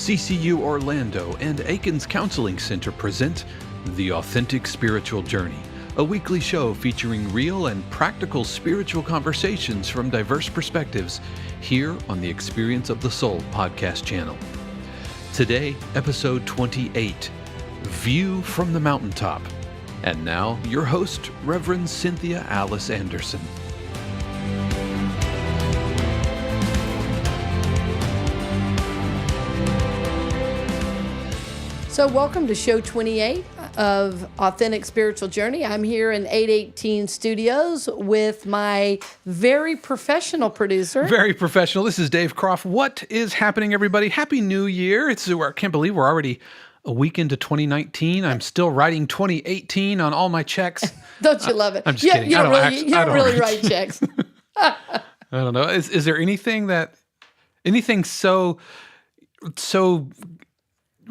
CCU Orlando and Aikens Counseling Center present The Authentic Spiritual Journey, a weekly show featuring real and practical spiritual conversations from diverse perspectives here on the Experience of the Soul podcast channel. Today, episode 28, View from the Mountaintop. And now, your host, Reverend Cynthia Alice Anderson. So welcome to show 28 of Authentic Spiritual Journey. I'm here in 818 Studios with my very professional producer. Very professional. This is Dave Croft. What is happening, everybody? Happy New Year. I can't believe we're already a week into 2019. I'm still writing 2018 on all my checks. Don't you love it? I'm just kidding. You don't really write checks. I don't know. Is there anything so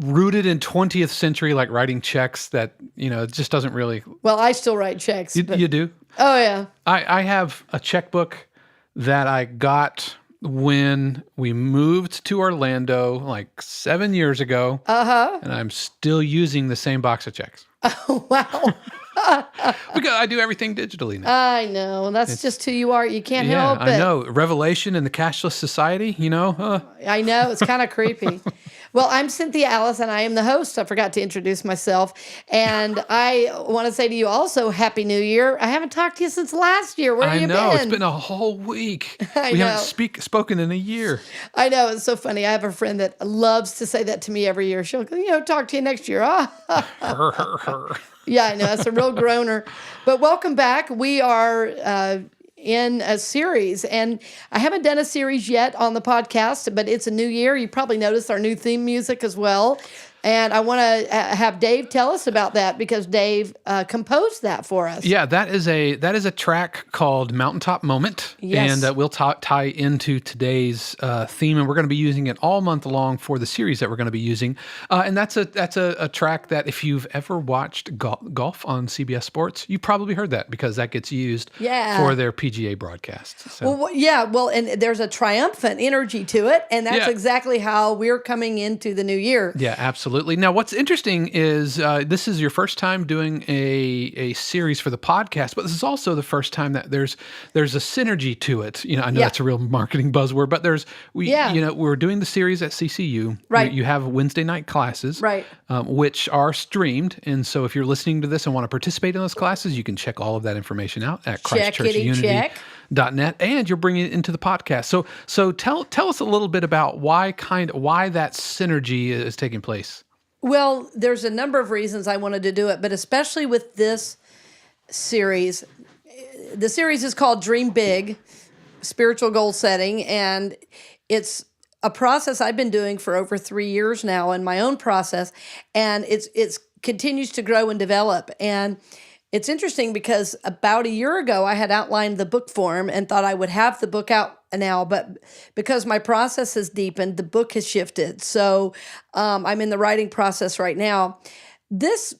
rooted in 20th century, like writing checks that, it just doesn't really... Well, I still write checks. You do? Oh, yeah. I have a checkbook that I got when we moved to Orlando like 7 years ago. Uh-huh. And I'm still using the same box of checks. Oh, wow. Because I do everything digitally now. I know. That's just who you are. You can't help it. I know. Revelation in the cashless society, I know. It's kind of creepy. Well, I'm Cynthia Alice, and I am the host. I forgot to introduce myself. And I want to say to you also, Happy New Year. I haven't talked to you since last year. Where have you been? I know. It's been a whole week. We haven't spoken in a year. I know. It's so funny. I have a friend that loves to say that to me every year. She'll go, talk to you next year. Her. Yeah, I know. That's a real groaner. But welcome back. We are in a series, and I haven't done a series yet on the podcast, but it's a new year. You probably noticed our new theme music as well. And I want to have Dave tell us about that because Dave composed that for us. Yeah, that is a track called Mountaintop Moment. Yes. And we'll tie into today's theme, and we're going to be using it all month long for the series that we're going to be using. And that's a track that if you've ever watched golf on CBS Sports, you probably heard that because that gets used for their PGA broadcasts. So. Well, and there's a triumphant energy to it, and that's exactly how we're coming into the new year. Yeah, absolutely. Now, what's interesting is this is your first time doing a series for the podcast, but this is also the first time that there's a synergy to it. I know that's a real marketing buzzword, but we're doing the series at CCU. Right. You have Wednesday night classes, right, which are streamed, and so if you're listening to this and want to participate in those classes, you can check all of that information out at ChristchurchUnity.net, and you're bringing it into the podcast. So tell us a little bit about why that synergy is taking place. Well, there's a number of reasons I wanted to do it, but especially with this series. The series is called Dream Big, Spiritual Goal Setting, and it's a process I've been doing for over 3 years now in my own process, and it's continues to grow and develop. And it's interesting because about a year ago, I had outlined the book form and thought I would have the book out now, but because my process has deepened, the book has shifted. So I'm in the writing process right now. This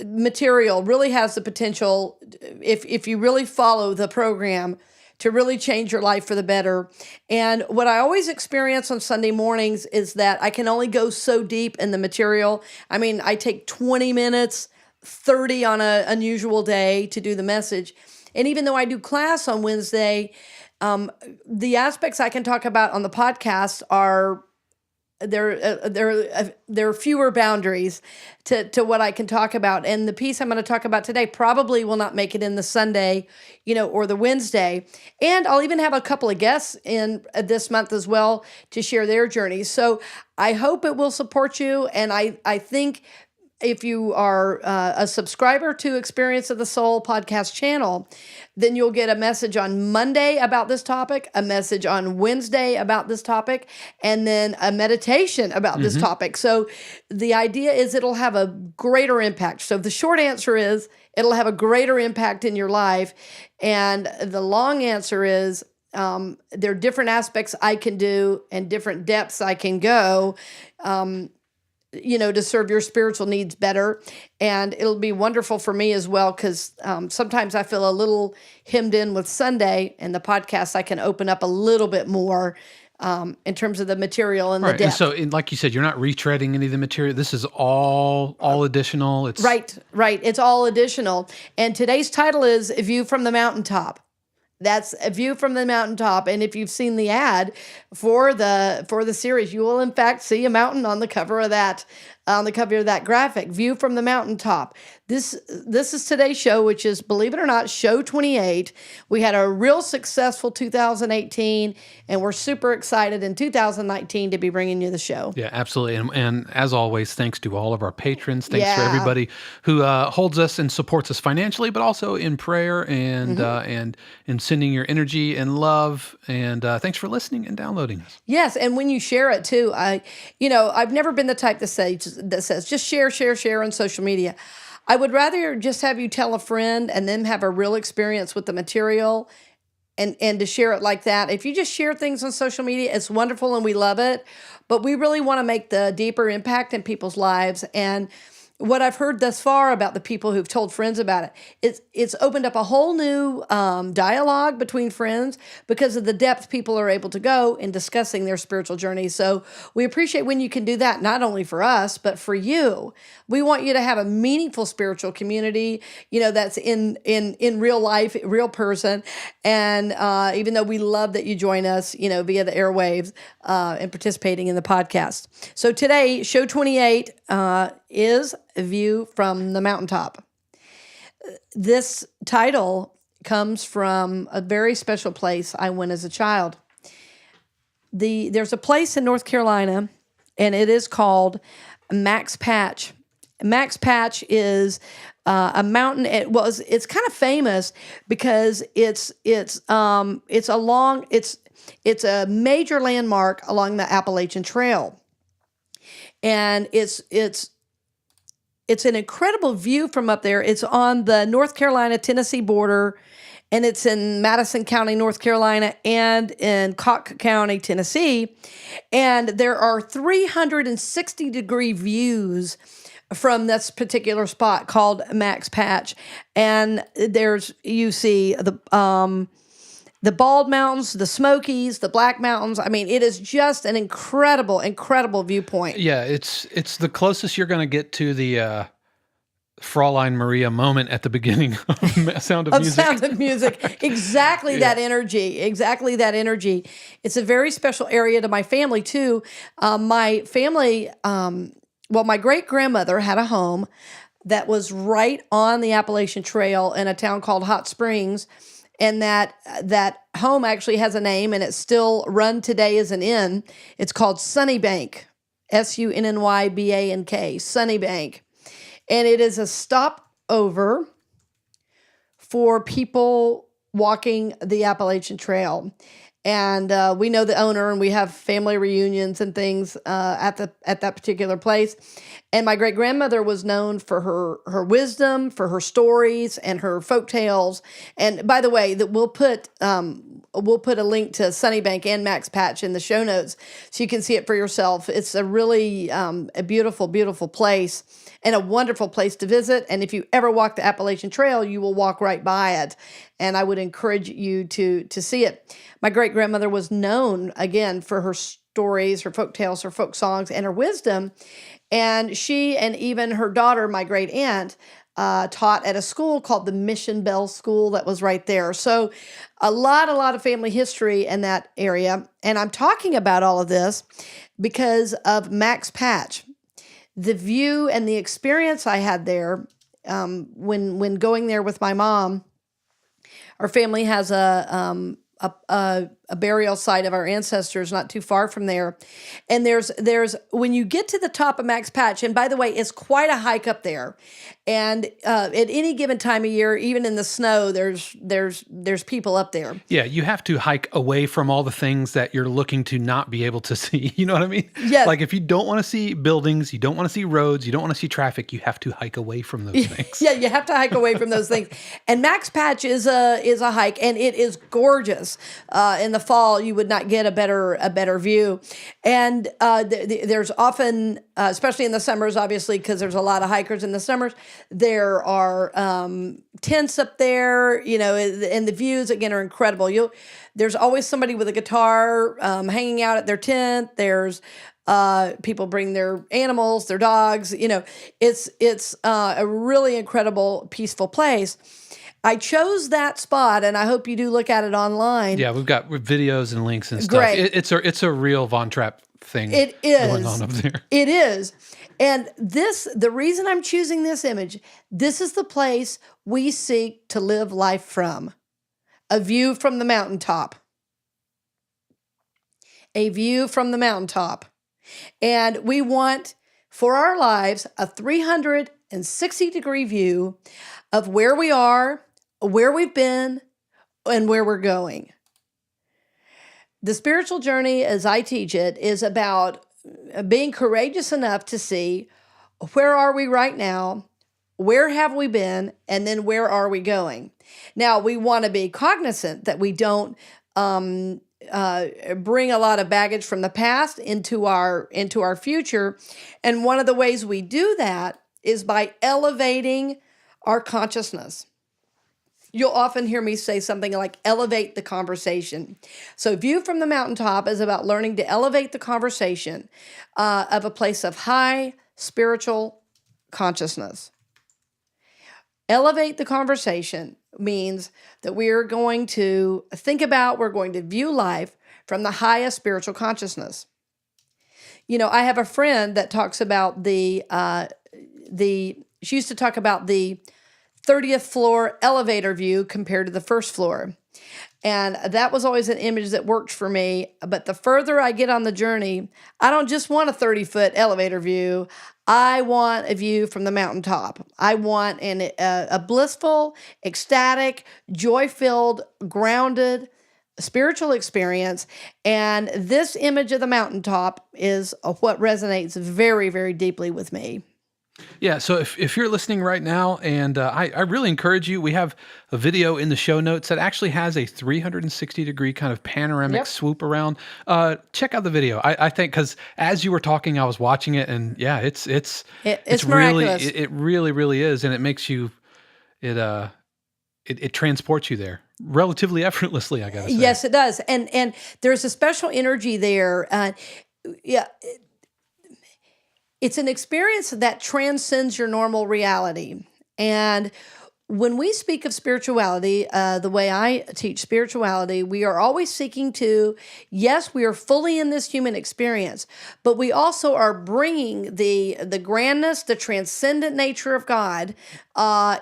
material really has the potential, if you really follow the program, to really change your life for the better. And what I always experience on Sunday mornings is that I can only go so deep in the material. I mean, I take 20 minutes, 30 on an unusual day to do the message. And even though I do class on Wednesday, the aspects I can talk about on the podcast are there are fewer boundaries to what I can talk about. And the piece I'm going to talk about today probably will not make it in the Sunday, or the Wednesday. And I'll even have a couple of guests in this month as well to share their journeys. So I hope it will support you. And I think if you are a subscriber to Experience of the Soul podcast channel, then you'll get a message on Monday about this topic, a message on Wednesday about this topic, and then a meditation about this topic. So the idea is it'll have a greater impact. So the short answer is it'll have a greater impact in your life. And the long answer is there are different aspects I can do and different depths I can go to serve your spiritual needs better. And it'll be wonderful for me as well, because sometimes I feel a little hemmed in with Sunday, and the podcast I can open up a little bit more in terms of the material and the Right. And depth. so, like you said, you're not retreading any of the material. This is all additional. It's Right. It's all additional. And today's title is A View from the Mountaintop. That's A View from the Mountaintop. And if you've seen the ad for the series, you will in fact see a mountain on the cover of that graphic. View from the Mountaintop. This is today's show, which is, believe it or not, show 28. We had a real successful 2018, and we're super excited in 2019 to be bringing you the show. Yeah, absolutely. And as always, thanks to all of our patrons. Thanks for Yeah. everybody who holds us and supports us financially, but also in prayer and in sending your energy and love. And thanks for listening and downloading us. Yes, and when you share it too, I've never been the type that says just share on social media. I would rather just have you tell a friend and then have a real experience with the material and to share it like that. If you just share things on social media, it's wonderful and we love it, but we really want to make the deeper impact in people's lives. And what I've heard thus far about the people who've told friends about it, it's opened up a whole new dialogue between friends because of the depth people are able to go in discussing their spiritual journey. So we appreciate when you can do that, not only for us, but for you. We want you to have a meaningful spiritual community, that's in real life, real person. And even though we love that you join us, via the airwaves and participating in the podcast. So today, show 28 is A View from the Mountaintop. This title comes from a very special place I went as a child. There's a place in North Carolina, and it is called Max Patch. Max Patch is a mountain. It's kind of famous because it's a major landmark along the Appalachian Trail, and it's an incredible view from up there. It's on the North Carolina-Tennessee border, and it's in Madison County, North Carolina, and in Cocke County, Tennessee. And there are 360-degree views from this particular spot called Max Patch. And you see the Bald Mountains, the Smokies, the Black Mountains. I mean, it is just an incredible, incredible viewpoint. Yeah, it's the closest you're going to get to the Fraulein Maria moment at the beginning of Sound of Music. Sound of Music. Exactly that energy. Exactly that energy. It's a very special area to my family, too. My family, my great-grandmother had a home that was right on the Appalachian Trail in a town called Hot Springs. And that home actually has a name, and it's still run today as an inn. It's called Sunnybank, Sunnnybank, Sunnybank. And it is a stopover for people walking the Appalachian Trail. And we know the owner, and we have family reunions and things at that particular place. And my great grandmother was known for her wisdom, for her stories, and her folk tales. And by the way, that we'll put a link to Sunnybank and Max Patch in the show notes so you can see it for yourself. It's a really a beautiful, beautiful place and a wonderful place to visit. And if you ever walk the Appalachian Trail, you will walk right by it. And I would encourage you to see it. My great-grandmother was known, again, for her stories, her folk tales, her folk songs, and her wisdom. And she and even her daughter, my great-aunt, taught at a school called the Mission Bell School that was right there. So a lot of family history in that area. And I'm talking about all of this because of Max Patch. The view and the experience I had there when going there with my mom. Our family has a burial site of our ancestors not too far from there. And there's when you get to the top of Max Patch, and by the way, it's quite a hike up there. And at any given time of year, even in the snow, there's people up there. Yeah, you have to hike away from all the things that you're looking to not be able to see. You know what I mean? Yes. Like if you don't want to see buildings, you don't want to see roads, you don't want to see traffic, you have to hike away from those things. Yeah, you have to hike away from those things. And Max Patch is a hike, and it is gorgeous in the the fall, you would not get a better view. And there's often, especially in the summers, obviously, because there's a lot of hikers in the summers, there are tents up there, and the views, again, are incredible. There's always somebody with a guitar hanging out at their tent. There's people bring their animals, their dogs. It's a really incredible, peaceful place. I chose that spot, and I hope you do look at it online. Yeah, we've got videos and links and stuff. Great. It's a real Von Trapp thing. It is going on up there. It is, and the reason I'm choosing this image, this is the place we seek to live life from. A view from the mountaintop. A view from the mountaintop. And we want, for our lives, a 360-degree view of where we are, where we've been, and where we're going. The spiritual journey, as I teach it, is about being courageous enough to see where are we right now, where have we been, and then where are we going. Now, we want to be cognizant that we don't bring a lot of baggage from the past into our future. And one of the ways we do that is by elevating our consciousness. You'll often hear me say something like elevate the conversation. So View from the Mountaintop is about learning to elevate the conversation of a place of high spiritual consciousness. Elevate the conversation means that we're going to we're going to view life from the highest spiritual consciousness. I have a friend that talks about she used to talk about the 30th floor elevator view compared to the first floor. And that was always an image that worked for me. But the further I get on the journey, I don't just want a 30-foot elevator view. I want a view from the mountaintop. I want a blissful, ecstatic, joy-filled, grounded, spiritual experience. And this image of the mountaintop is what resonates very, very deeply with me. Yeah, so if you're listening right now, and I really encourage you, we have a video in the show notes that actually has a 360-degree kind of panoramic swoop around. Check out the video. I think, because as you were talking, I was watching it, and yeah, it's miraculous. It really, really is, and it makes you, it transports you there relatively effortlessly, I gotta say. Yes, it does, and there's a special energy there. It's an experience that transcends your normal reality. And when we speak of spirituality, the way I teach spirituality, we are always seeking to, yes, we are fully in this human experience, but we also are bringing the grandness, the transcendent nature of God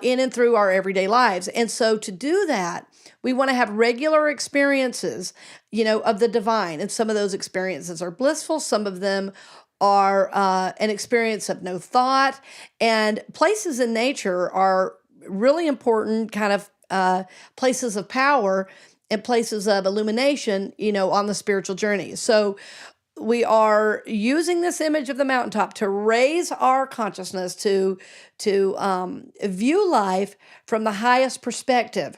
in and through our everyday lives. And so to do that, we want to have regular experiences, of the divine. And some of those experiences are blissful. Some of them are an experience of no thought. And places in nature are really important kind of places of power and places of illumination, on the spiritual journey. So we are using this image of the mountaintop to raise our consciousness to view life from the highest perspective.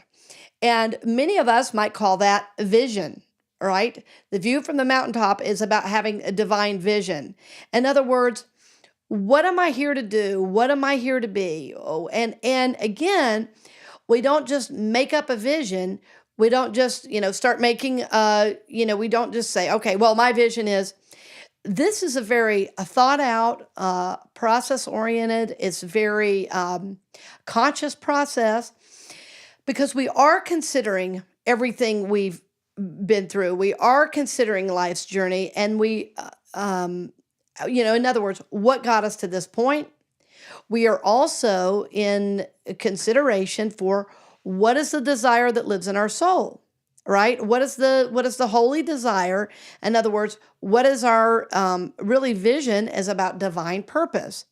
And many of us might call that vision. Right? The view from the mountaintop is about having a divine vision. In other words, what am I here to do? What am I here to be? Oh, and again, we don't just make up a vision. We don't just, start making, we don't just say, okay, well, my vision is, this is a very thought out, process oriented. It's very conscious process, because we are considering everything we've been through. We are considering life's journey, and we, in other words, what got us to this point. We are also in consideration for what is the desire that lives in our soul, right? What is the holy desire? In other words, what is our really vision is about divine purpose.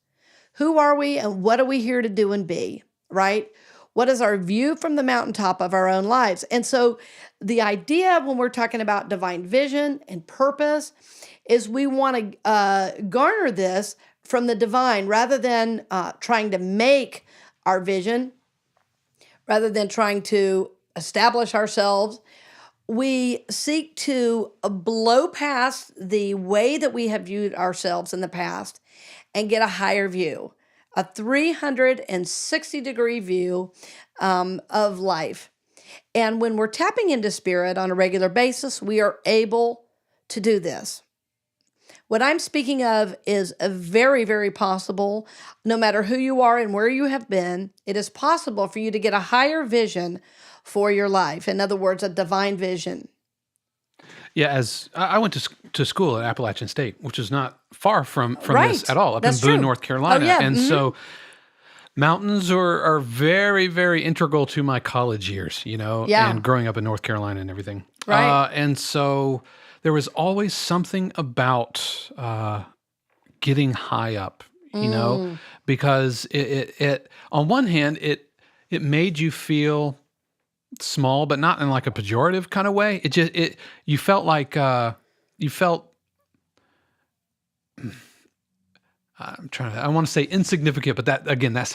Who are we and what are we here to do and be, right? What is our view from the mountaintop of our own lives? And so the idea when we're talking about divine vision and purpose is we want to garner this from the divine rather than trying to make our vision, rather than trying to establish ourselves. we seek to blow past the way that we have viewed ourselves in the past and get a higher view, a 360-degree view of life. And when we're tapping into spirit on a regular basis, we are able to do this. What I'm speaking of is a very, very possible, no matter who you are and where you have been, it is possible for you to get a higher vision for your life. In other words, a divine vision. Yeah, as I went to school at Appalachian State, which is not far from Right. this at all, up That's in Boone, true. North Carolina. Oh, yeah. And so mountains are very, very integral to my college years, Yeah. and growing up in North Carolina and everything. Right. And so there was always something about getting high up, because it on one hand, it made you feel small, but not in like a pejorative kind of way. You felt like I want to say insignificant, but that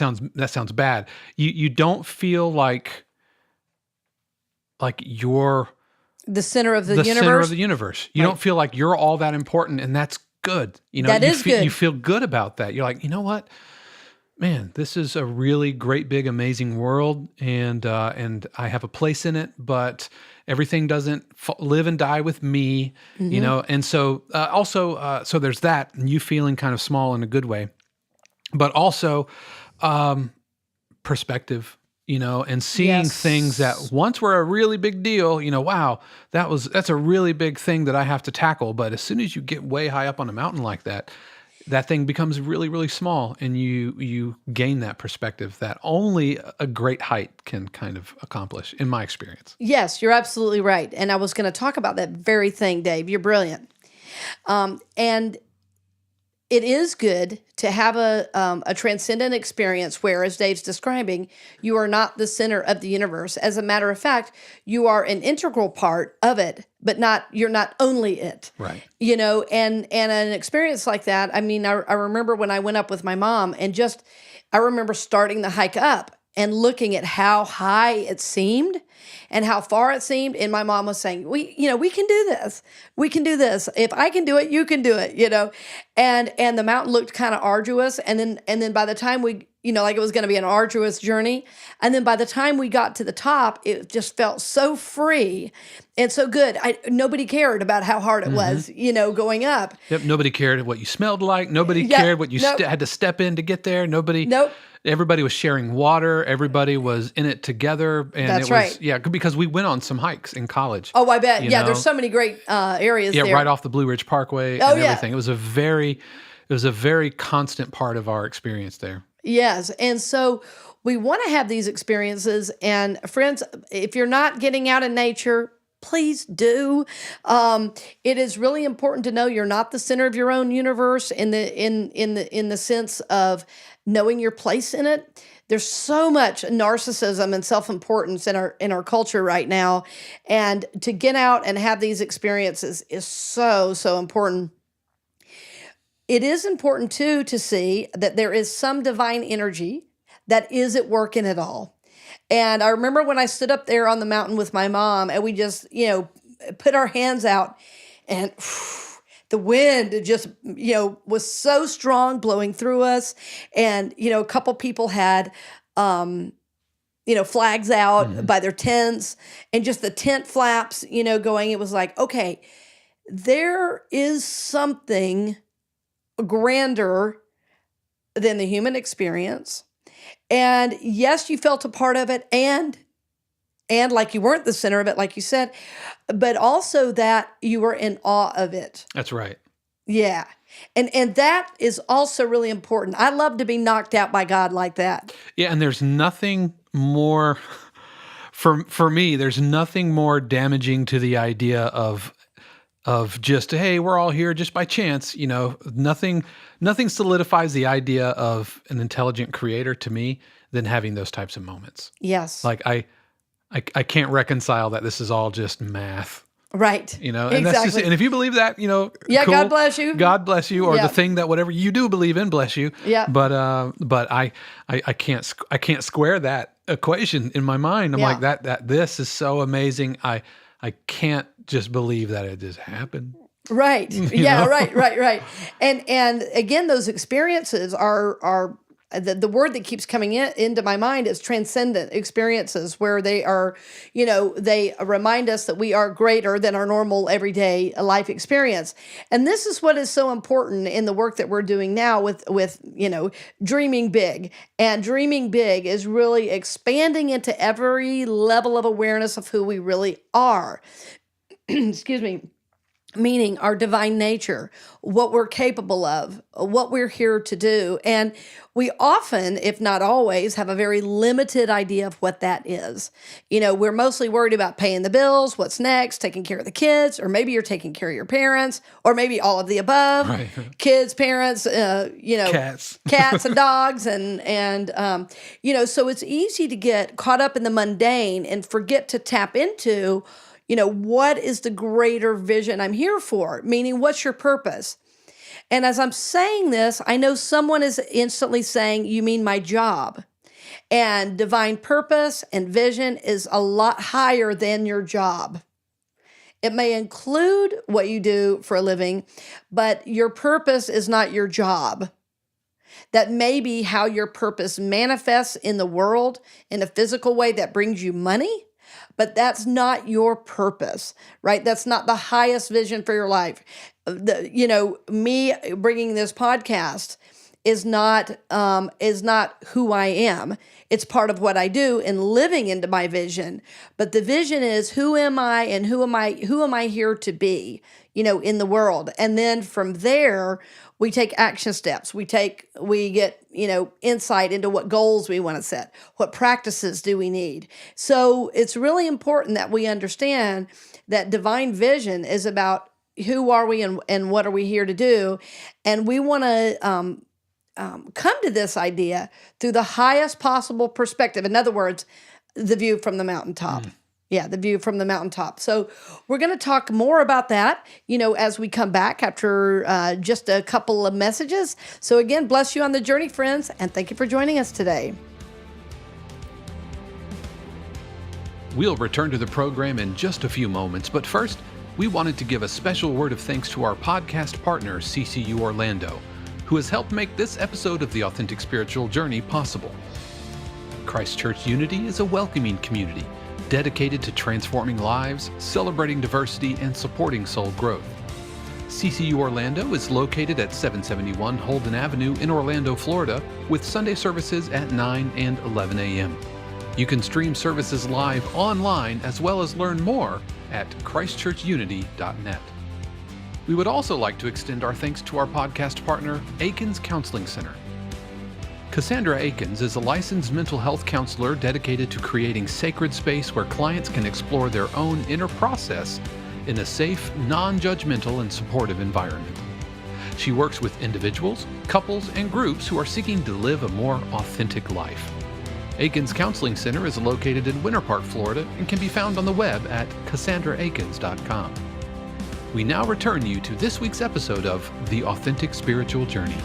sounds bad. You don't feel like you're The center of the the center universe. of the universe. You Right. don't feel like you're all that important, and that's good. That you is good. You feel good about that. You're like, you know what? Man, this is a really great, big, amazing world, and I have a place in it, but everything doesn't live and die with me, And so so there's that, and you feeling kind of small in a good way, but also perspective, and seeing Yes. things that once were a really big deal. Wow, that's a really big thing that I have to tackle. But as soon as you get way high up on a mountain like that, that thing becomes really, really small, and you gain that perspective that only a great height can kind of accomplish, in my experience. Yes, you're absolutely right. And I was going to talk about that very thing, Dave. You're brilliant. And it is good to have a transcendent experience where, as Dave's describing, you are not the center of the universe. As a matter of fact, you are an integral part of it, but you're not only it. Right. And an experience like that, I mean, I remember when I went up with my mom, and I remember starting the hike up and looking at how high it seemed and how far it seemed. And my mom was saying, we can do this. We can do this. If I can do it, you can do it, And the mountain looked kind of arduous. And then by the time we, like it was going to be an arduous journey. And then by the time we got to the top, it just felt so free and so good. Nobody cared about how hard it was, going up. Yep. Nobody cared what you smelled like. Nobody Yeah, cared what you nope. had to step in to get there. Nobody. Nope. Everybody was sharing water. Everybody was in it together. And That's it was, right. Yeah, because we went on some hikes in college. Oh, I bet. You Yeah, know? there's so many great areas Yeah, there. right off the Blue Ridge Parkway Oh, and yeah. everything. It was a very constant part of our experience there. Yes. And so we want to have these experiences. And friends, if you're not getting out in nature, please do. It is really important to know you're not the center of your own universe in the sense of knowing your place in it. There's so much narcissism and self-importance in our culture right now. And to get out and have these experiences is so, so important. It is important, too, to see that there is some divine energy that is at work in it all. And I remember when I stood up there on the mountain with my mom, and we just, put our hands out, and the wind just, was so strong blowing through us. And, a couple people had, flags out by their tents, and just the tent flaps, going. It was like, okay, there is something grander than the human experience. And yes, you felt a part of it, and like you weren't the center of it, like you said, but also that you were in awe of it. That's right. Yeah. And that is also really important. I love to be knocked out by God like that. Yeah, and there's nothing more for me, there's nothing more damaging to the idea of just, hey, we're all here just by chance. Nothing solidifies the idea of an intelligent creator to me than having those types of moments. Yes. Like I can't reconcile that this is all just math. Right. And that's exactly. just, and if you believe that, Yeah, cool. God bless you. God bless you, or Yeah. the thing that whatever you do believe in, bless you. Yeah. But I can't square that equation in my mind. I'm Yeah. like that this is so amazing. I I can't just believe that it just happened. Right. You Yeah, know? right. And again, those experiences are the word that keeps coming into my mind is transcendent experiences, where they are, they remind us that we are greater than our normal everyday life experience. And this is what is so important in the work that we're doing now with dreaming big. And dreaming big is really expanding into every level of awareness of who we really are. Excuse me, meaning our divine nature, what we're capable of, what we're here to do. And we often, if not always, have a very limited idea of what that is. We're mostly worried about paying the bills, what's next, taking care of the kids, or maybe you're taking care of your parents, or maybe all of the above. Right. Kids, parents, Cats. cats and dogs, and so it's easy to get caught up in the mundane and forget to tap into what is the greater vision I'm here for? Meaning, what's your purpose? And as I'm saying this, I know someone is instantly saying, you mean my job? And divine purpose and vision is a lot higher than your job. It may include what you do for a living, but your purpose is not your job. That may be how your purpose manifests in the world in a physical way that brings you money. But that's not your purpose, right? That's not the highest vision for your life. Me bringing this podcast is not who I am. It's part of what I do in living into my vision. But the vision is, who am I and who am I here to be, in the world. And then from there, we take action steps. We get, insight into what goals we want to set. What practices do we need? So it's really important that we understand that divine vision is about who are we and what are we here to do. And we want to come to this idea through the highest possible perspective. In other words, the view from the mountaintop. Yeah, the view from the mountaintop. So we're going to talk more about that, as we come back after just a couple of messages. So again, bless you on the journey, friends, and thank you for joining us today. We'll return to the program in just a few moments, but first, we wanted to give a special word of thanks to our podcast partner, CCU Orlando, who has helped make this episode of the Authentic Spiritual Journey possible. Christ Church Unity is a welcoming community dedicated to transforming lives, celebrating diversity, and supporting soul growth. CCU Orlando is located at 771 Holden Avenue in Orlando, Florida, with Sunday services at 9 and 11 a.m. You can stream services live online as well as learn more at christchurchunity.net. We would also like to extend our thanks to our podcast partner, Aikens Counseling Center. Cassandra Aikens is a licensed mental health counselor dedicated to creating sacred space where clients can explore their own inner process in a safe, non-judgmental, and supportive environment. She works with individuals, couples, and groups who are seeking to live a more authentic life. Aikens Counseling Center is located in Winter Park, Florida, and can be found on the web at cassandraaikens.com. We now return you to this week's episode of The Authentic Spiritual Journey.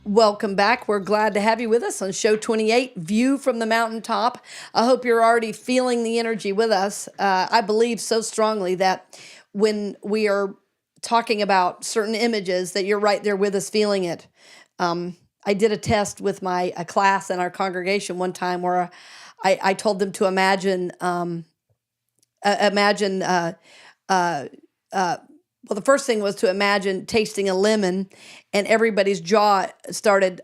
Welcome back. We're glad to have you with us on show 28, View from the Mountaintop. I hope you're already feeling the energy with us. I believe so strongly that when we are talking about certain images, that you're right there with us feeling it. I did a test with a class in our congregation one time where I told them to imagine well, the first thing was to imagine tasting a lemon, and everybody's jaw started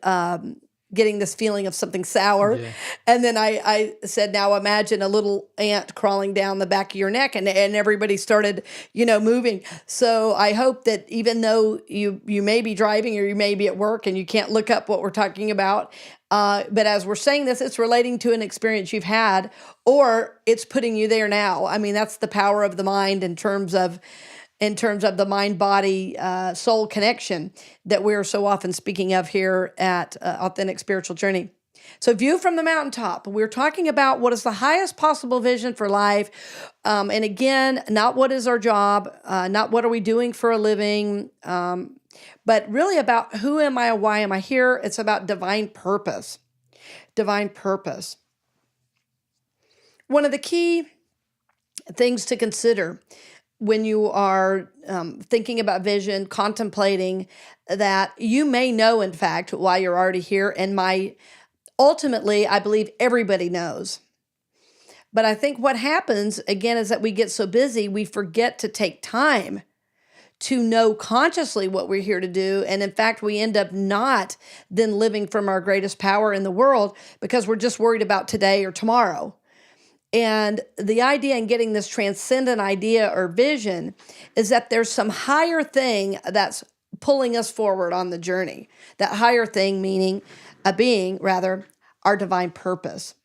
getting this feeling of something sour. Yeah. And then I said, now imagine a little ant crawling down the back of your neck, and everybody started, moving. So I hope that even though you may be driving or you may be at work and you can't look up what we're talking about, but as we're saying this, it's relating to an experience you've had, or it's putting you there now. I mean, that's the power of the mind in terms of the mind-body soul connection that we're so often speaking of here at Authentic Spiritual Journey. So view from the mountaintop. We're talking about what is the highest possible vision for life. And again, not what is our job, not what are we doing for a living, but really about who am I, why am I here? It's about divine purpose. Divine purpose. One of the key things to consider when you are thinking about vision, contemplating that you may know, in fact, why you're already here. And ultimately, I believe everybody knows. But I think what happens, again, is that we get so busy, we forget to take time to know consciously what we're here to do. And in fact, we end up not then living from our greatest power in the world because we're just worried about today or tomorrow. And the idea in getting this transcendent idea or vision is that there's some higher thing that's pulling us forward on the journey. That higher thing meaning our divine purpose.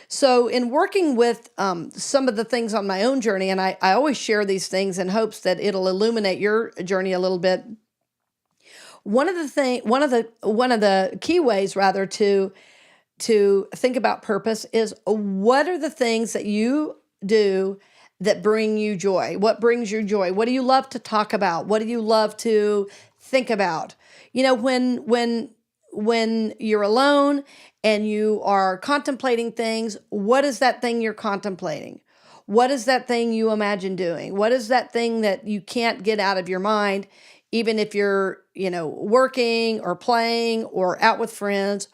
So in working with some of the things on my own journey, and I always share these things in hopes that it'll illuminate your journey a little bit. One of the key ways rather to think about purpose is, what are the things that you do that bring you joy? What brings you joy? What do you love to talk about? What do you love to think about? When you're alone and you are contemplating things, what is that thing you're contemplating? What is that thing you imagine doing? What is that thing that you can't get out of your mind, even if you're, working or playing or out with friends?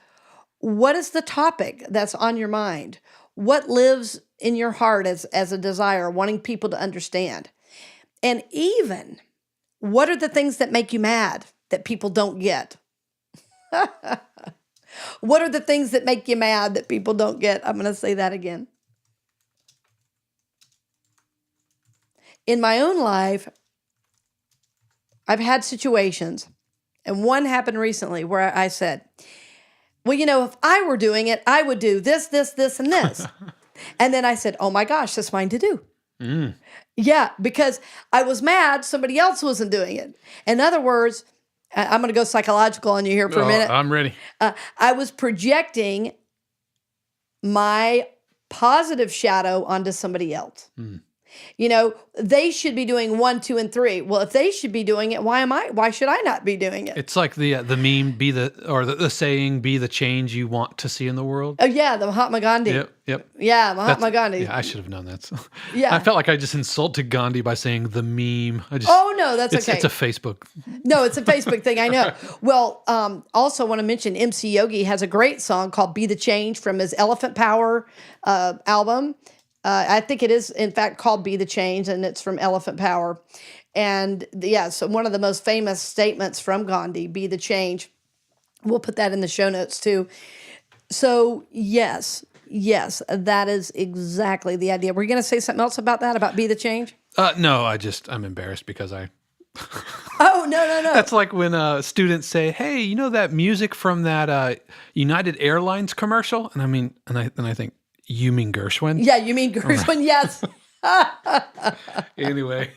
What is the topic that's on your mind? What lives in your heart as a desire, wanting people to understand? And even, what are the things that make you mad that people don't get? What are the things that make you mad that people don't get? I'm going to say that again. In my own life, I've had situations, and one happened recently where I said, well, if I were doing it, I would do this, this, this, and this. And then I said, oh my gosh, that's mine to do. Mm. Yeah, because I was mad somebody else wasn't doing it. In other words, I'm going to go psychological on you here for a minute. I'm ready. I was projecting my positive shadow onto somebody else. Mm. They should be doing 1, 2, and 3. Well, if they should be doing it, why should I not be doing it? It's like the meme, the saying, be the change you want to see in the world. Oh yeah, the Mahatma Gandhi. Yep. Yeah, Mahatma Gandhi. Yeah, I should have known that. So. Yeah. I felt like I just insulted Gandhi by saying the meme. Oh no, that's okay. It's a Facebook. No, it's a Facebook thing. I know. Well, also want to mention MC Yogi has a great song called "Be the Change" from his Elephant Power album. I think it is, in fact, called Be the Change, and it's from Elephant Power. And so one of the most famous statements from Gandhi, be the change. We'll put that in the show notes too. So yes, that is exactly the idea. Were you going to say something else about that, about be the change? No, I'm embarrassed because I... Oh, no. That's like when students say, hey, that music from that United Airlines commercial? And I think, you mean Gershwin? Yeah, you mean Gershwin, yes. Anyway.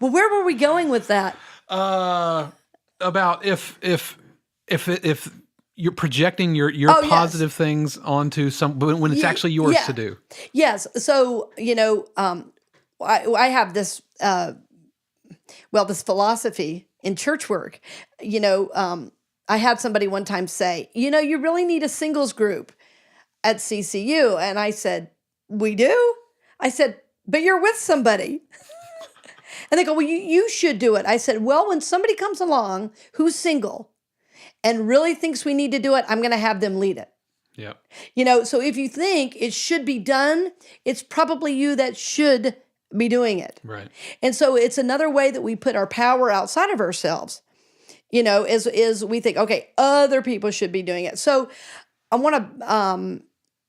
Well, where were we going with that? About if you're projecting your positive things onto when it's actually yours to do. Yes. So, I have this, this philosophy in church work. I had somebody one time say, you really need a singles group at CCU. And I said, we do? I said, but you're with somebody. And they go, well, you should do it. I said, well, when somebody comes along who's single and really thinks we need to do it, I'm going to have them lead it. Yeah. So if you think it should be done, it's probably you that should be doing it. Right. And so it's another way that we put our power outside of ourselves, is we think, okay, other people should be doing it. So I want to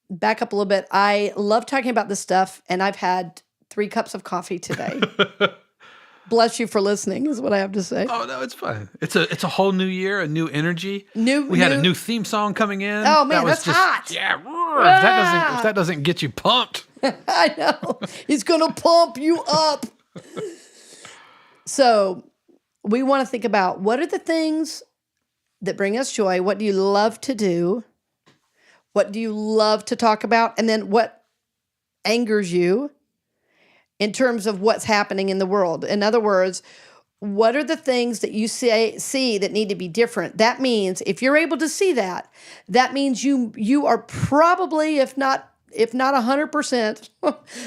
back up a little bit. I love talking about this stuff, and I've had 3 cups of coffee today. Bless you for listening, is what I have to say. Oh no, it's fine. It's a whole new year, a new energy. We had a new theme song coming in. Oh man, that's hot. Yeah, if that doesn't get you pumped. I know. It's gonna pump you up. So we want to think about, what are the things that bring us joy? What do you love to do? What do you love to talk about? And then what angers you in terms of what's happening in the world? In other words, what are the things that you see that need to be different? That means if you're able to see that, that means you are probably, if not if not 100%,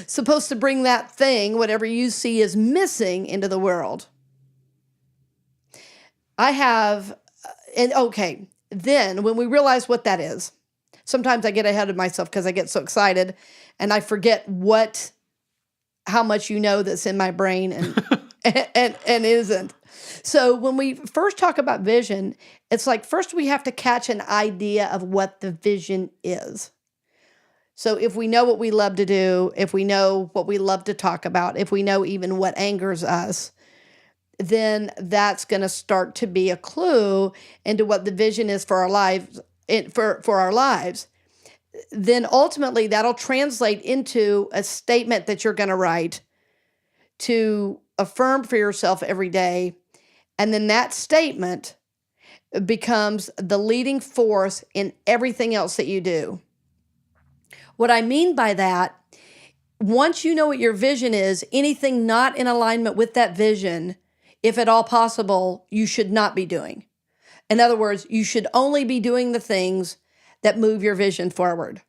supposed to bring that thing, whatever you see is missing, into the world. I have, and okay, then when we realize what that is, sometimes I get ahead of myself because I get so excited and I forget how much that's in my brain and isn't. So when we first talk about vision, it's like first we have to catch an idea of what the vision is. So if we know what we love to do, if we know what we love to talk about, if we know even what angers us, then that's going to start to be a clue into what the vision is for our lives. For our lives, then ultimately that'll translate into a statement that you're going to write to affirm for yourself every day, and then that statement becomes the leading force in everything else that you do. What I mean by that, once you know what your vision is, anything not in alignment with that vision, if at all possible, you should not be doing. In other words, you should only be doing the things that move your vision forward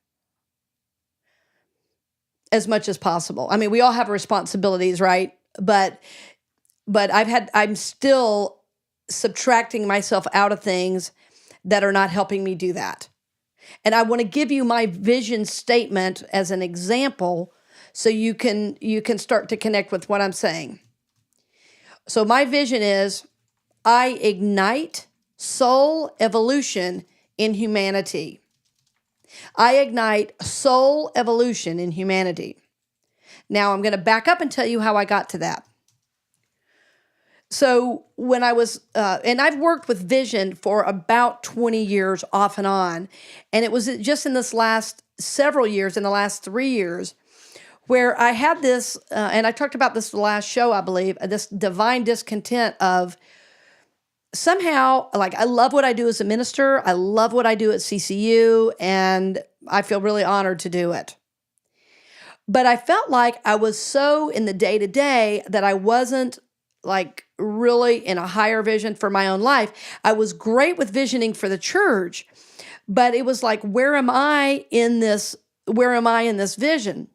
as much as possible. I mean, we all have responsibilities, right? But I'm still subtracting myself out of things that are not helping me do that. And I want to give you my vision statement as an example so you can start to connect with what I'm saying. So my vision is I ignite soul evolution in humanity. I ignite soul evolution in humanity. Now I'm going to back up and tell you how I got to that. So when I was, and I've worked with vision for about 20 years off and on, and it was just in this last several years, in the last 3 years, where I had this, and I talked about this the last show, I believe, this divine discontent of somehow, like, I love what I do as a minister. I love what I do at CCU, and I feel really honored to do it. But I felt like I was so in the day-to-day that I wasn't like really in a higher vision for my own life. I was great with visioning for the church, but it was like, where am I in this vision?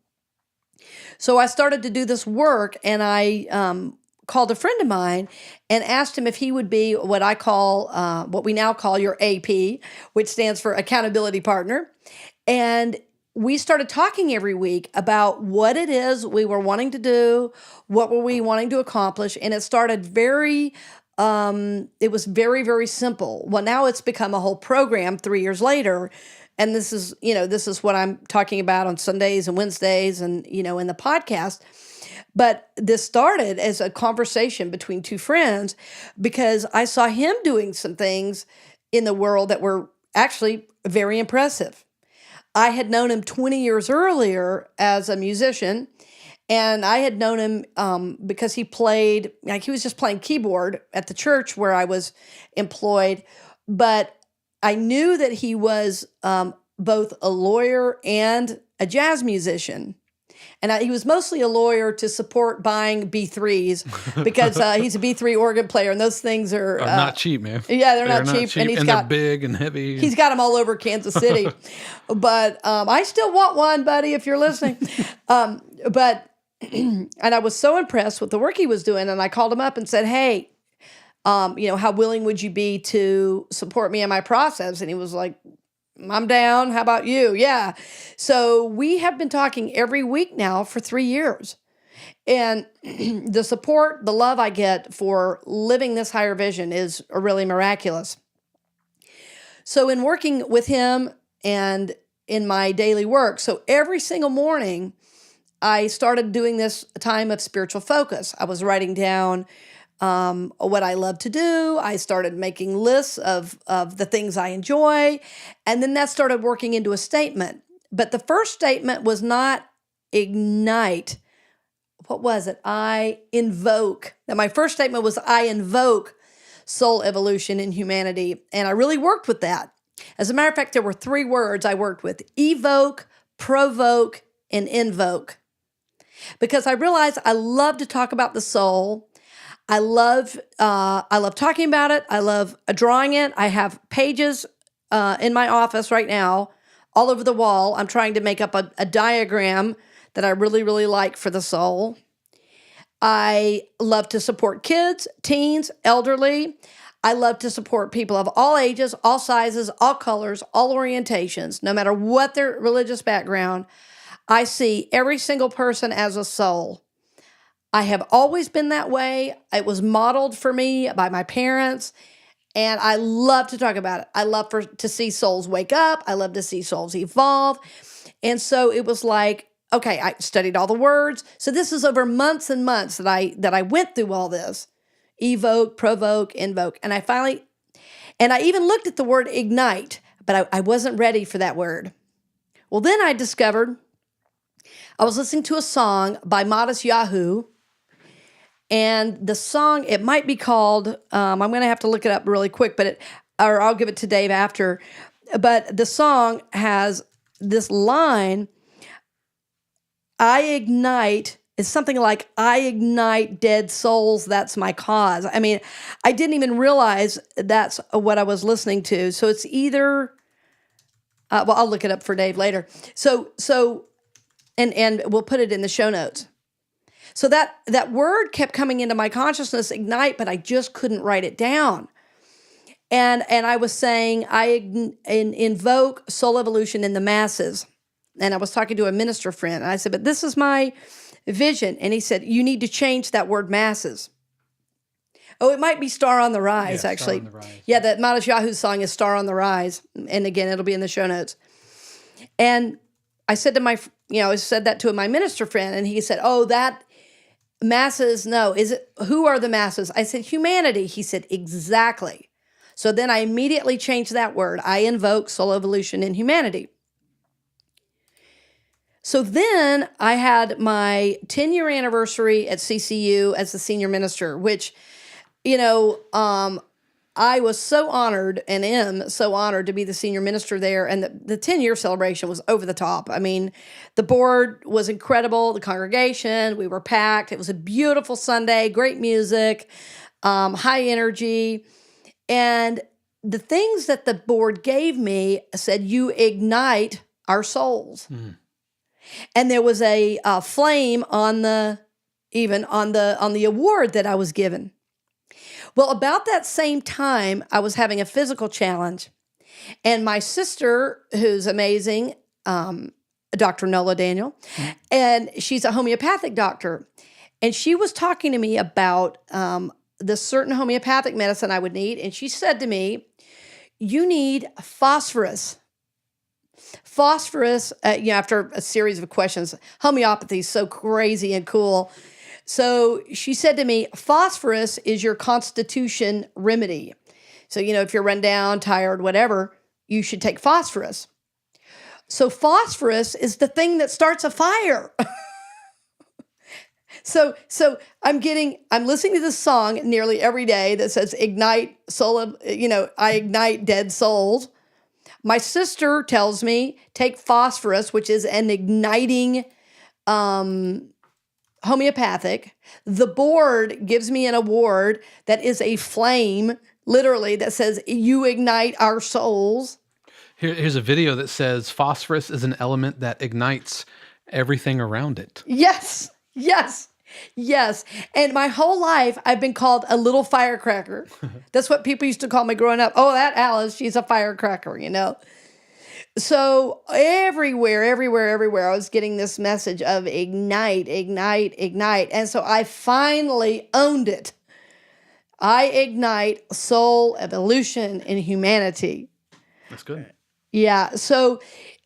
So I started to do this work, and I called a friend of mine and asked him if he would be what I call, what we now call your AP, which stands for accountability partner. And we started talking every week about what it is we were wanting to do, what were we wanting to accomplish. And it started it was very, very simple. Well, now it's become a whole program 3 years later. And this is what I'm talking about on Sundays and Wednesdays and, in the podcast. But this started as a conversation between two friends because I saw him doing some things in the world that were actually very impressive. I had known him 20 years earlier as a musician, and I had known him because he was just playing keyboard at the church where I was employed. But I knew that he was both a lawyer and a jazz musician. And he was mostly a lawyer to support buying B3s because he's a B3 organ player, and those things are not cheap, man. Yeah, they're not cheap. And they're big and heavy. He's got them all over Kansas City. But I still want one, buddy, if you're listening. And I was so impressed with the work he was doing, and I called him up and said, hey, how willing would you be to support me in my process? And he was like, I'm down. How about you? Yeah. So we have been talking every week now for 3 years. And the support, the love I get for living this higher vision is really miraculous. So in working with him and in my daily work, so every single morning, I started doing this time of spiritual focus. I was writing down what I love to do. I started making lists of the things I enjoy. And then that started working into a statement. But the first statement was not ignite. What was it? I invoke. Now, my first statement was I invoke soul evolution in humanity. And I really worked with that. As a matter of fact, there were 3 words I worked with: evoke, provoke, and invoke. Because I realized I love to talk about the soul. I love talking about it. I love drawing it. I have pages in my office right now all over the wall. I'm trying to make up a diagram that I really, really like for the soul. I love to support kids, teens, elderly. I love to support people of all ages, all sizes, all colors, all orientations, no matter what their religious background. I see every single person as a soul. I have always been that way. It was modeled for me by my parents, and I love to talk about it. I love to see souls wake up. I love to see souls evolve. And so it was like, okay, I studied all the words. So this is over months and months that I went through all this. Evoke, provoke, invoke. And I even looked at the word ignite, but I wasn't ready for that word. Well, then I discovered I was listening to a song by Modest Yahoo, and the song, it might be called, I'm going to have to look it up really quick, or I'll give it to Dave after. But the song has this line, I ignite, it's something like, I ignite dead souls, that's my cause. I mean, I didn't even realize that's what I was listening to. So it's either, well, I'll look it up for Dave later. And we'll put it in the show notes. So that word kept coming into my consciousness, ignite, but I just couldn't write it down. And I was saying, I invoke soul evolution in the masses. And I was talking to a minister friend, and I said, but this is my vision. And he said, you need to change that word masses. Oh, it might be Star on the Rise, actually. Star on the Rise. Yeah, that Modest Yahoo song is Star on the Rise. And again, it'll be in the show notes. And I said I said that to my minister friend, and he said, oh, that masses, no, who are the masses? I said, humanity. He said, exactly. So then I immediately changed that word. I invoke soul evolution in humanity. So then I had my 10-year anniversary at CCU as the senior minister, which, I was so honored and am so honored to be the senior minister there. And the 10-year celebration was over the top. I mean, the board was incredible. The congregation, we were packed. It was a beautiful Sunday, great music, high energy. And the things that the board gave me said, you ignite our souls. Mm. And there was a flame on the award that I was given. Well, about that same time, I was having a physical challenge, and my sister, who's amazing, Dr. Nola Daniel, and she's a homeopathic doctor, and she was talking to me about the certain homeopathic medicine I would need, and she said to me, you need phosphorus. Phosphorus, after a series of questions, homeopathy is so crazy and cool. So she said to me, phosphorus is your constitution remedy. So, if you're run down, tired, whatever, you should take phosphorus. So phosphorus is the thing that starts a fire. So I'm listening to this song nearly every day that says, ignite soul, I ignite dead souls. My sister tells me, take phosphorus, which is an igniting homeopathic. The board gives me an award that is a flame, literally, that says, you ignite our souls. Here's a video that says phosphorus is an element that ignites everything around it. Yes. And my whole life, I've been called a little firecracker. That's what people used to call me growing up. Oh, that Alice, she's a firecracker, So everywhere, I was getting this message of ignite. And so I finally owned it. I ignite soul evolution in humanity. That's good. Yeah. So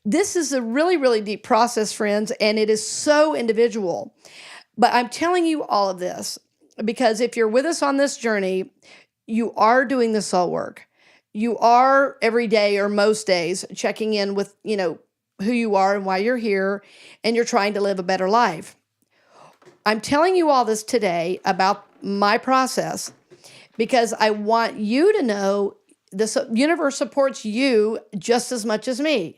this is a really, really deep process, friends, and it is so individual. But I'm telling you all of this because if you're with us on this journey, you are doing the soul work. You are every day or most days checking in with, who you are and why you're here, and you're trying to live a better life. I'm telling you all this today about my process because I want you to know the universe supports you just as much as me.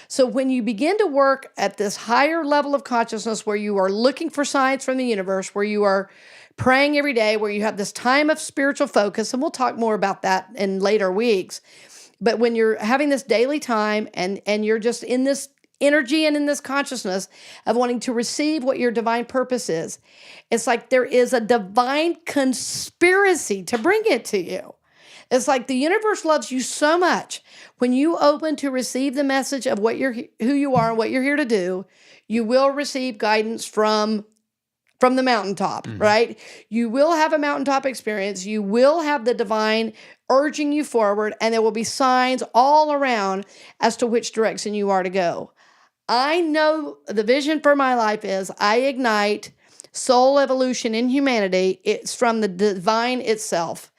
So when you begin to work at this higher level of consciousness where you are looking for signs from the universe, where you are praying every day, where you have this time of spiritual focus, and we'll talk more about that in later weeks, But when you're having this daily time and you're just in this energy and in this consciousness of wanting to receive what your divine purpose is, it's like there is a divine conspiracy to bring it to you. It's like the universe loves you so much. When you open to receive the message of who you are and what you're here to do, you will receive guidance from the mountaintop, right? You will have a mountaintop experience. You will have the divine urging you forward, and there will be signs all around as to which direction you are to go. I know the vision for my life is I ignite soul evolution in humanity. It's from the divine itself.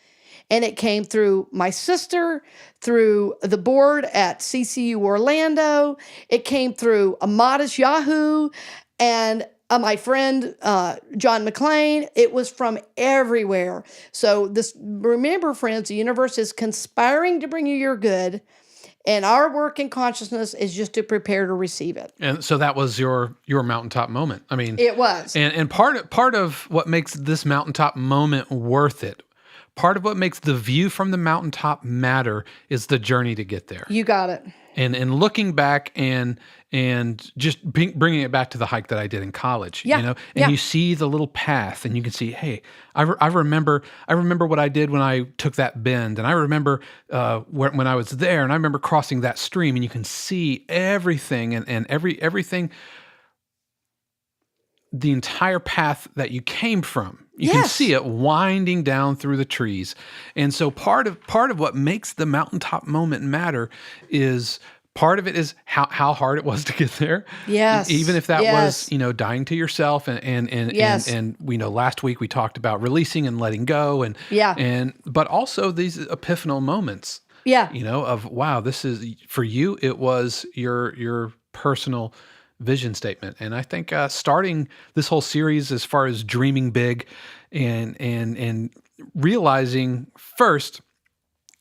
And it came through my sister, through the board at CCU Orlando. It came through a modest Yahoo and my friend, John McClain. It was from everywhere. So remember, friends, the universe is conspiring to bring you your good. And our work in consciousness is just to prepare to receive it. And so that was your mountaintop moment. I mean, it was. And part of what makes this mountaintop moment worth it, part of what makes the view from the mountaintop matter is the journey to get there. You got it. And looking back and just bringing it back to the hike that I did in college, and you see the little path, and you can see, hey, I remember what I did when I took that bend, and I remember when I was there, and I remember crossing that stream, and you can see everything and everything, the entire path that you came from. You can see it winding down through the trees. And so part of what makes the mountaintop moment matter is part of it is how hard it was to get there. Yes. Even if that was, dying to yourself and we know last week we talked about releasing and letting go but also these epiphanal moments. Yeah. Of wow, this is for you, it was your personal vision statement. And I think starting this whole series as far as dreaming big and realizing first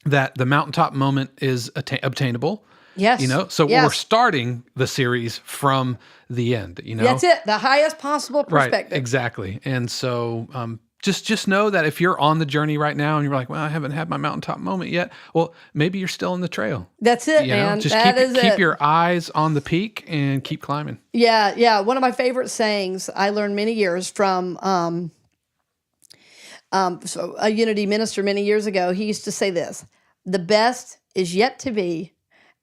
that the mountaintop moment is obtainable. Yes. So we're starting the series from the end, That's it. The highest possible perspective. Right, exactly. And so just know that if you're on the journey right now and you're like, well, I haven't had my mountaintop moment yet. Well, maybe you're still in the trail. That's it, man. Just keep your eyes on the peak and keep climbing. Yeah. One of my favorite sayings I learned many years from a Unity minister many years ago. He used to say this: the best is yet to be.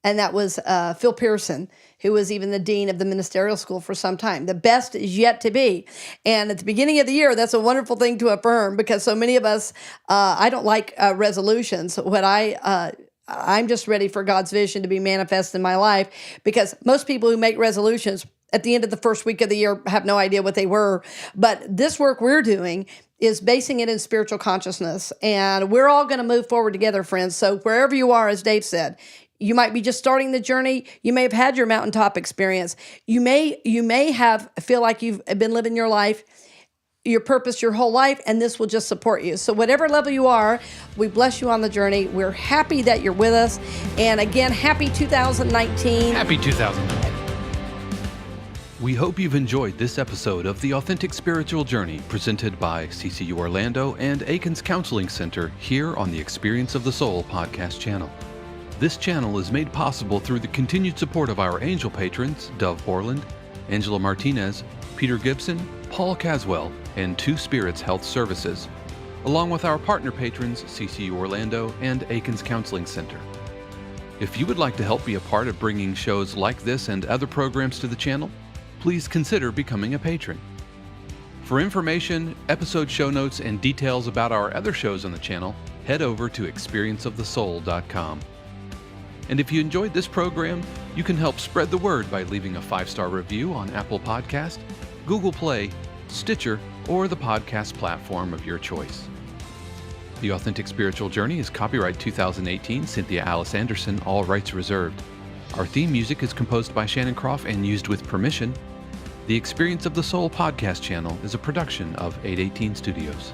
And that was Phil Pearson, who was even the dean of the ministerial school for some time. The best is yet to be. And at the beginning of the year, that's a wonderful thing to affirm, because so many of us, I don't like resolutions. I'm just ready for God's vision to be manifest in my life, because most people who make resolutions at the end of the first week of the year have no idea what they were. But this work we're doing is basing it in spiritual consciousness. And we're all going to move forward together, friends. So wherever you are, as Dave said, you might be just starting the journey. You may have had your mountaintop experience. You may feel like you've been living your life, your purpose your whole life, and this will just support you. So whatever level you are, we bless you on the journey. We're happy that you're with us. And again, happy 2019. Happy 2019. We hope you've enjoyed this episode of The Authentic Spiritual Journey, presented by CCU Orlando and Aikens Counseling Center here on the Experience of the Soul podcast channel. This channel is made possible through the continued support of our angel patrons, Dove Borland, Angela Martinez, Peter Gibson, Paul Caswell, and Two Spirits Health Services, along with our partner patrons, CCU Orlando and Aikens Counseling Center. If you would like to help be a part of bringing shows like this and other programs to the channel, please consider becoming a patron. For information, episode show notes, and details about our other shows on the channel, head over to experienceofthesoul.com. And if you enjoyed this program, you can help spread the word by leaving a 5-star review on Apple Podcast, Google Play, Stitcher, or the podcast platform of your choice. The Authentic Spiritual Journey is copyright 2018, Cynthia Alice Anderson, all rights reserved. Our theme music is composed by Shannon Croft and used with permission. The Experience of the Soul podcast channel is a production of 818 Studios.